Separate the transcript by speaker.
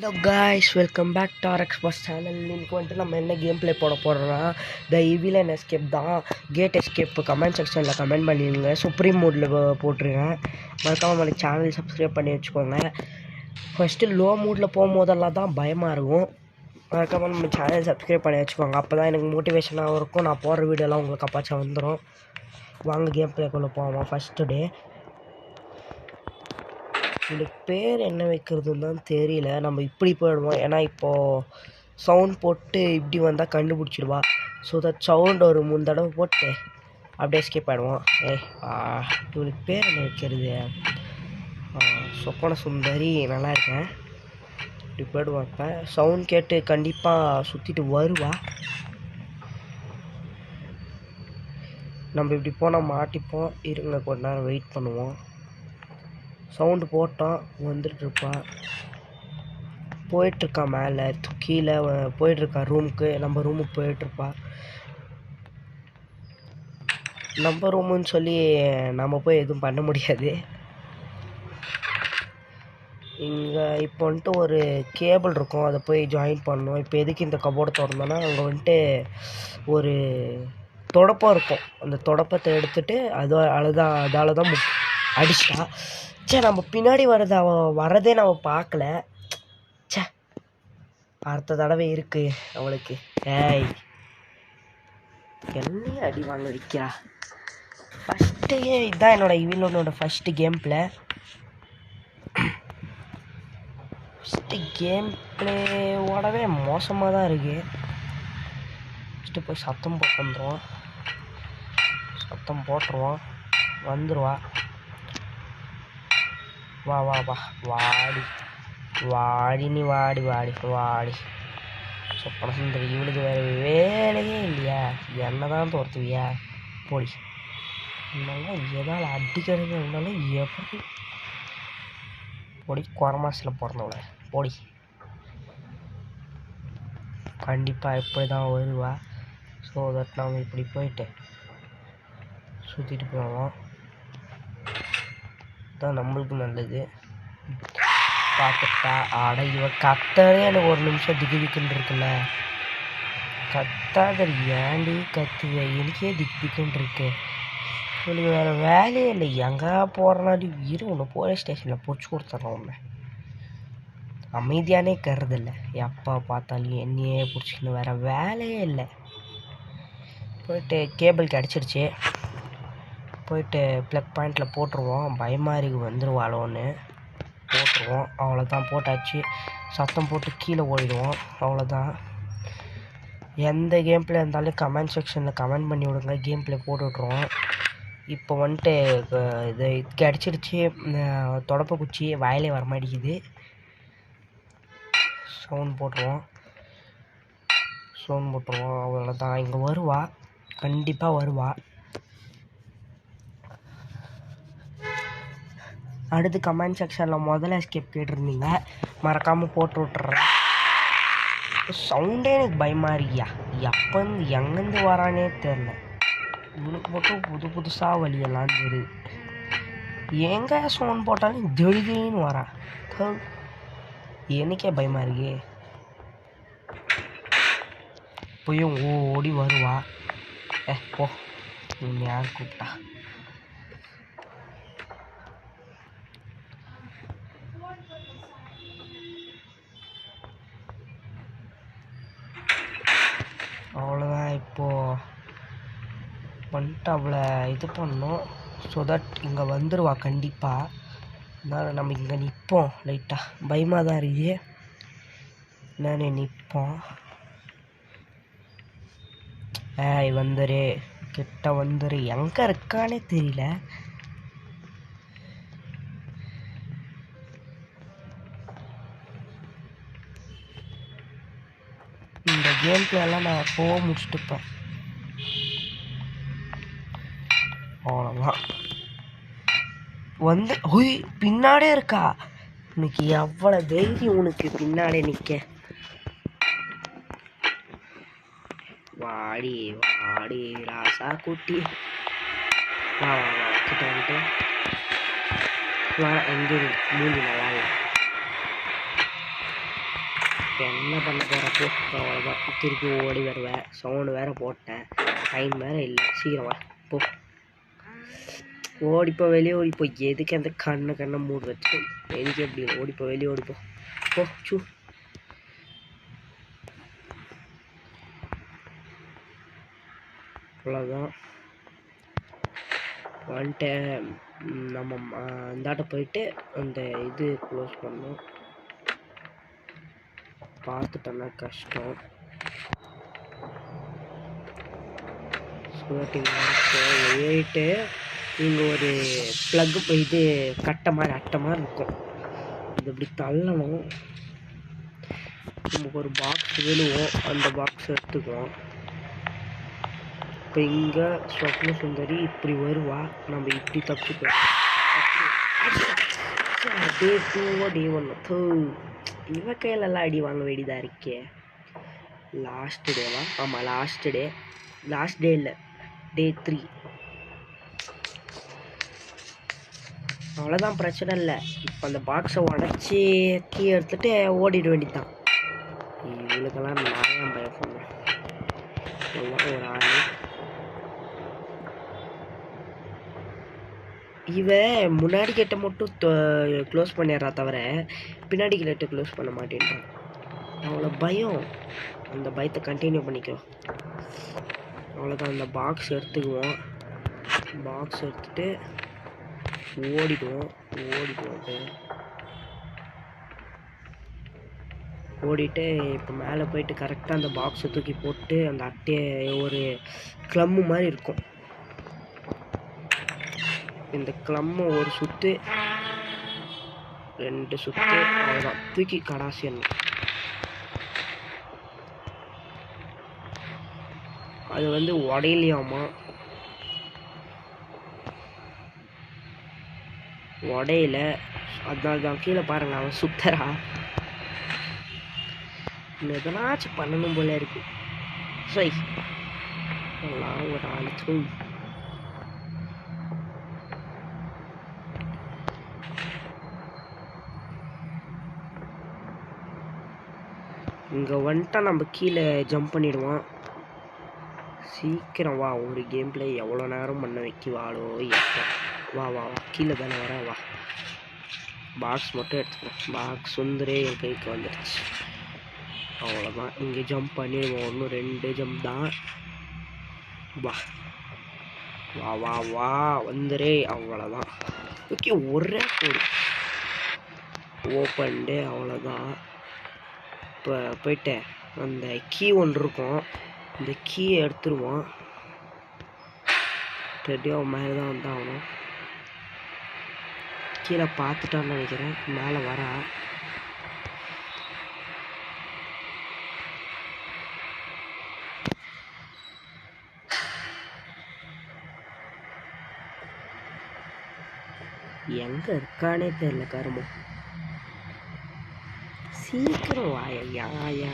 Speaker 1: Hello guys, welcome back to RX Bus channel. இன்னைக்கு வந்துட்டு நம்ம என்ன கேம் ப்ளே போடுறோம்னா த ஈவில் எஸ்கேப் தான். கேட் எஸ்கேப் கமெண்ட் செக்ஷனில் கமெண்ட் பண்ணிடுங்க. சுப்ரீம் மோடில் போட்டுருங்க. மறக்காமல் நம்மளுக்கு சேனல் சப்ஸ்கிரைப் பண்ணி வச்சுக்கோங்க. ஃபஸ்ட்டு லோ மூடில் போகும்போதெல்லாம் தான் பயமாக இருக்கும். மறக்காமல் நம்ம சேனல் சப்ஸ்கிரைப் பண்ணி வச்சுக்கோங்க. அப்போ தான் எனக்கு மோட்டிவேஷனாகவும் இருக்கும். நான் போடுற வீடியோலாம் உங்களுக்கு அப்பாச்சா வந்துடும். வாங்க கேம் ப்ளேக்குள்ளே போவோம். ஃபஸ்ட்டு டே இதுக்கு பேர் என்ன வைக்கிறதுன்னு தான் தெரியல. நம்ம இப்படி போயிடுவோம். ஏன்னா இப்போது சவுண்ட் போட்டு இப்படி வந்தால் கண்டுபிடிச்சிடுவா. ஸோ தட் சவுண்ட் ஒரு 3 தடவை போட்டு அப்படியே எஸ்கேப் ஆகிடுவோம். இவளுக்கு பேர் என்ன வைக்கிறது? சொப்பன சுந்தரி. நல்லா இருக்கேன். இப்படி போயிடுவோம். இப்போ சவுண்ட் கேட்டு கண்டிப்பாக சுற்றிட்டு வருவா. நம்ம இப்படி போனால் மாட்டிப்போம். இருங்க, கொஞ்ச நேரம் வெயிட் பண்ணுவோம். சவுண்டு போட்டோம், வந்துட்டுருப்பா. போயிட்டுருக்கா மேலே கீழே போயிட்டுருக்கா ரூமுக்கு. நம்ம ரூமுக்கு போயிட்டுருப்பா. நம்ம ரூமுன்னு சொல்லி நம்ம போய் எதுவும் பண்ண முடியாது. இங்கே இப்போ வந்துட்டு ஒரு கேபிள் இருக்கும், அதை போய் ஜாயின் பண்ணணும். இப்போ எதுக்கு இந்த கபோர்டு திறந்தோன்னா அங்கே வந்துட்டு ஒரு தொடப்பம் இருக்கும். அந்த தொடப்பத்தை எடுத்துகிட்டு அதால் தான் அடிச்சிட்டா. சே, நம்ம பின்னாடி வரதே நம்ம பார்க்கல. சே, அடுத்த தடவை இருக்கு அவளுக்கு. ஏய், என்னையும் அடி வாங்க வைக்கிறா. ஃபஸ்ட்டே இதுதான் இவளோட first game play. First game பிளேவோடவே மோசமாக தான் இருக்குது. ஃபஸ்ட்டு போய் சத்தம் போட்டுருவோம். வந்துடுவா. வா வா வா வாடி நீ வாடி. சொப்பன சுந்தரி, இவளுக்கு வேறு வேலையே இல்லையா? என்ன தான் தோர்த்துவியா? போடி. இருந்தாலும் எதால் அடிக்கிறது இருந்தாலும் எப்படி போடி. குறமாசில் பிறந்தவள போடி. கண்டிப்பாக இப்படி தான் வருவா. ஸோ தட் நாம் இப்படி போயிட்டு சுற்றிட்டு போவோம். தான் நம்மளுக்கு நல்லது. பார்த்துட்டா. ஆட இவ கத்தவே எனக்கு ஒரு நிமிஷம் திக்குன்னு இருக்குல்ல. கத்தாத ஏண்டி கத்துவ? எனக்கே திக்குன்னு இருக்கு. இவளுக்கு வேறு வேலையே இல்லை. எங்கே போகிறனாடி ஒன்று போலீஸ் ஸ்டேஷனில் பிடிச்சி கொடுத்துட்றோம். ஒன்று அமைதியானே கருதில்ல. எப்போ பார்த்தாலும் என்னையே பிடிச்சிக்கணும். வேறு வேலையே இல்லை. போயிட்டு கேபிள் கிடச்சிருச்சு. போயிட்டு ப்ளக் பாயிண்டில் போட்டுருவோம். பயமாரிக்கு வந்துடுவாளோன்னு போட்டுருவோம். அவ்வளோதான், போட்டாச்சு. சத்தம் போட்டு கீழே ஓடிடுவோம். அவ்வளோதான். எந்த கேம் பிளே இருந்தாலும் கமெண்ட் செக்ஷனில் கமெண்ட் பண்ணி விடுங்க. கேம் பிளே போட்டுவிட்ருவோம். இப்போ வந்துட்டு இது கிடச்சிருச்சு. தொடப்ப குச்சி வாயிலே வரமாட்டேங்குது. சவுண்ட் போட்டுருவோம். அவ்வளோதான். இங்கே வருவா, கண்டிப்பாக வருவா. அடுத்து கமெண்ட் செக்ஷனில் முதல்ல எஸ்கேப் கேட்டிருந்தீங்க, மறக்காமல் போட்டு விட்டுறேன். சவுண்டே எனக்கு பயமாக இருக்கியா? எப்போந்து எங்கேருந்து வரானே தெரில. இவனுக்கு மட்டும் புதுசாக வழியெல்லாம் தெரியுது. எங்கே சவுண்ட் போட்டாலும் திடீர்னு வரா. எனக்கே பயமாக இருக்கே. போய் ஓடி வருவா. போ, நீ யார் கூப்பிட்டா? அவ்வளோதான். இப்போது வந்துட்டு அவளை இது பண்ணோம். ஸோ தட் இங்கே வந்துடுவா கண்டிப்பாக. அதனால் நம்ம இங்கே நிற்போம். லைட்டாக பயமாக தான் இருக்குது. நான் நிற்போம். வந்துரு, கிட்ட வந்துரு. எங்கே இருக்கானே தெரியல. இந்த கேம் பிளேலாம் நான் எப்போவோ முடிச்சுட்டுப்பேன். அவ்வளோதான். பின்னாடியே இருக்கா. இன்னைக்கு எவ்வளோ தைரியம் உனக்கு பின்னாடியே நிற்க. வாடி ராசா குட்டி. வா கிட்ட வந்துட்டு வா. எங்கே மூஞ்சி நல்லா இல்லை. இப்போ என்ன பண்ண போகிறப்போ அவ்வளோதான். திருப்பி ஓடி வருவேன். சவுண்டு வேறு போட்டேன். டைம் வேறு இல்லை. சீக்கிரம் வா போ. ஓடிப்போ வெளியே ஓடிப்போ. எதுக்கு அந்த கண்ணை மூடு வச்சு எனக்கு எப்படி ஓடிப்போ வெளியே ஓடிப்போ போ. சூ அவ்வளோதான் வந்துட்டு நம்ம அந்தாட்ட போயிட்டு அந்த இது க்ளோஸ் பண்ணோம். பார்த்துட்டோன்னா கஷ்டம். ஏறிட்டு இங்கே ஒரு ப்ளக்கு இது அட்டை மாதிரி இருக்கும். இது இப்படி தள்ளணும். நமக்கு ஒரு பாக்ஸ் விழுவோம். அந்த பாக்ஸ் எடுத்துக்குவோம். இப்போ இங்கே ஸ்வப்ன சுந்தரி இப்படி வருவா. நம்ம இப்படி தப்பிப்போம். டே 2 டே 1 இவ கையிலெல்லாம் அடி வாங்க வேண்டியதாக இருக்கே. லாஸ்ட் டேவா? ஆமாம் லாஸ்ட் டே இல்லை, டே 3. அவ்வளோதான், பிரச்சனை இல்லை. இப்போ அந்த பாக்ஸை உடச்சி கீ எடுத்துகிட்டு ஓடிட வேண்டியதான். இவளுக்கெல்லாம் நான் ஏன் பயப்படணும்? ஒரு ஆள் இவ முன்னாடி கேட்டை மட்டும் க்ளோஸ் பண்ணிடுறா தவிர பின்னாடி கேட்டை க்ளோஸ் பண்ண மாட்டேன்றான். அவ்வளோ பயம். அந்த பயத்தை கண்டினியூ பண்ணிக்கோ. அவ்வளோதான். அந்த பாக்ஸ் எடுத்துக்குவோம். பாக்ஸ் எடுத்துகிட்டு ஓடிடுவோம். ஓடிட்டு இப்போ மேலே போயிட்டு கரெக்டாக அந்த பாக்ஸை தூக்கி போட்டு அந்த அட்டையை ஒரு க்ளம்மு மாதிரி இருக்கும். இந்த க்ளம்மு ஒரு சுற்று 2 சுற்று அவ்வளோதான். தூக்கி கடாசி அது உடையிலையாமா. உடையில அதனால தான் கீழே பாருங்க அவன் சுத்தரா. இன்னும் எதனாச்சும் பண்ணணும் போல இருக்கு. சரி எல்லாம் ஒரு ஆளுக்கு இங்கே வந்துட்டா நம்ம கீழே ஜம்ப் பண்ணிடுவோம். சீக்கிரம் வா. ஒரு கேம் பிளே எவ்வளோ நேரம் பண்ண வைக்குவாளோ எப்போ. வா வா வா கீழே தானே வர. வா பாக்ஸ் மட்டும் எடுத்துக்கலாம். பாக்ஸ் சுந்தரே என் கைக்கு வந்துடுச்சு. அவ்வளோதான். இங்கே ஜம்ப் பண்ணிடுவோம். இன்னும் 2 ஜம்ப் தான். வா வா வா வா வந்துரே. அவ்வளோதான். ஓகே ஒரே கோடு ஓப்பன்டு. அவ்வளோதான். இப்போ போயிட்டு அந்த கீ ஒன்று இருக்கும். இந்த கீயை எடுத்துருவோம். ரெடியாக மேலே தான் வந்தாகணும். கீழே பார்த்துட்டான்னு நினைக்கிறேன். மேலே வரா. எங்கே இருக்கானே தெரியல கருமம். சீக்கிரம் வாயா.